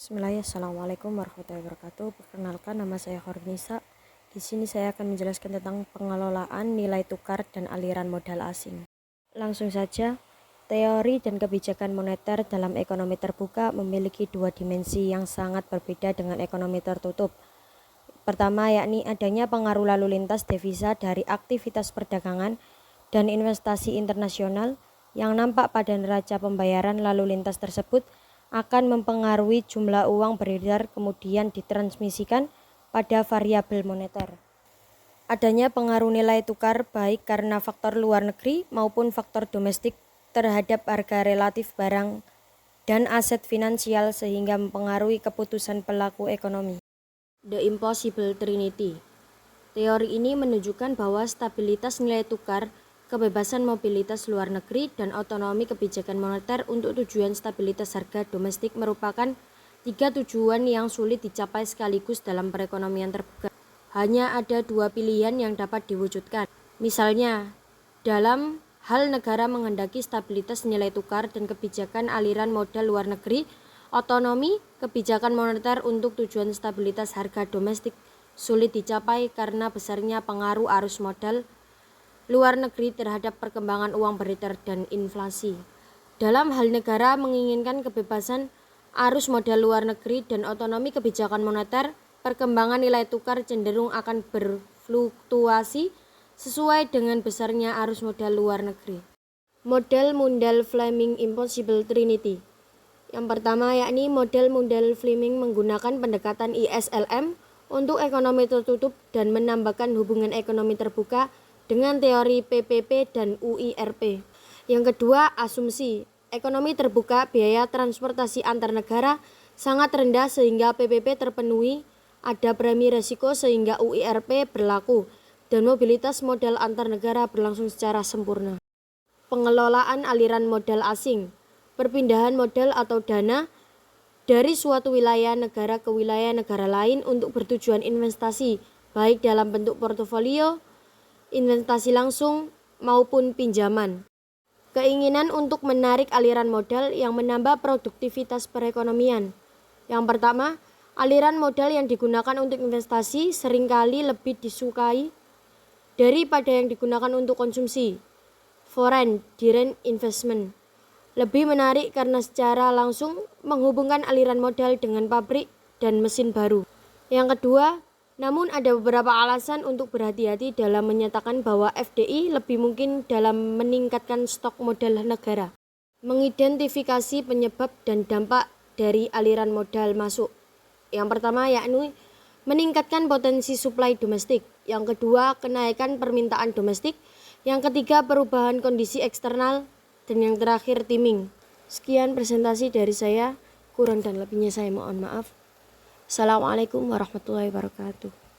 Assalamualaikum warahmatullahi wabarakatuh. Perkenalkan, nama saya Hornisa. Di sini saya akan menjelaskan tentang pengelolaan nilai tukar dan aliran modal asing. Langsung saja, teori dan kebijakan moneter dalam ekonomi terbuka memiliki dua dimensi yang sangat berbeda dengan ekonomi tertutup. Pertama, yakni adanya pengaruh lalu lintas devisa dari aktivitas perdagangan dan investasi internasional yang nampak pada neraca pembayaran lalu lintas tersebut akan mempengaruhi jumlah uang beredar kemudian ditransmisikan pada variabel moneter. Adanya pengaruh nilai tukar baik karena faktor luar negeri maupun faktor domestik terhadap harga relatif barang dan aset finansial sehingga mempengaruhi keputusan pelaku ekonomi. The Impossible Trinity. Teori ini menunjukkan bahwa stabilitas nilai tukar, kebebasan mobilitas luar negeri, dan otonomi kebijakan moneter untuk tujuan stabilitas harga domestik merupakan tiga tujuan yang sulit dicapai sekaligus dalam perekonomian terbuka. Hanya ada dua pilihan yang dapat diwujudkan. Misalnya, dalam hal negara menghendaki stabilitas nilai tukar dan kebijakan aliran modal luar negeri, otonomi kebijakan moneter untuk tujuan stabilitas harga domestik sulit dicapai karena besarnya pengaruh arus modal luar negeri terhadap perkembangan uang beredar dan inflasi. Dalam hal negara menginginkan kebebasan arus modal luar negeri dan otonomi kebijakan moneter, perkembangan nilai tukar cenderung akan berfluktuasi sesuai dengan besarnya arus modal luar negeri. Model Mundell-Fleming Impossible Trinity. Yang pertama yakni model Mundell-Fleming menggunakan pendekatan ISLM untuk ekonomi tertutup dan menambahkan hubungan ekonomi terbuka dengan teori PPP dan UIRP. Yang kedua, asumsi ekonomi terbuka, biaya transportasi antar negara sangat rendah sehingga PPP terpenuhi, ada premi resiko sehingga UIRP berlaku, dan mobilitas modal antar negara berlangsung secara sempurna. Pengelolaan aliran modal asing, perpindahan modal atau dana dari suatu wilayah negara ke wilayah negara lain untuk bertujuan investasi, baik dalam bentuk portofolio, investasi langsung, maupun pinjaman. Keinginan untuk menarik aliran modal yang menambah produktivitas perekonomian. Yang pertama, aliran modal yang digunakan untuk investasi seringkali lebih disukai daripada yang digunakan untuk konsumsi. Foreign direct investment lebih menarik karena secara langsung menghubungkan aliran modal dengan pabrik dan mesin baru. Yang kedua, namun ada beberapa alasan untuk berhati-hati dalam menyatakan bahwa FDI lebih mungkin dalam meningkatkan stok modal negara. Mengidentifikasi penyebab dan dampak dari aliran modal masuk. Yang pertama yakni meningkatkan potensi suplai domestik. Yang kedua, kenaikan permintaan domestik. Yang ketiga, perubahan kondisi eksternal. Dan yang terakhir, timing. Sekian presentasi dari saya. Kurang dan lebihnya saya mohon maaf. Assalamualaikum warahmatullahi wabarakatuh.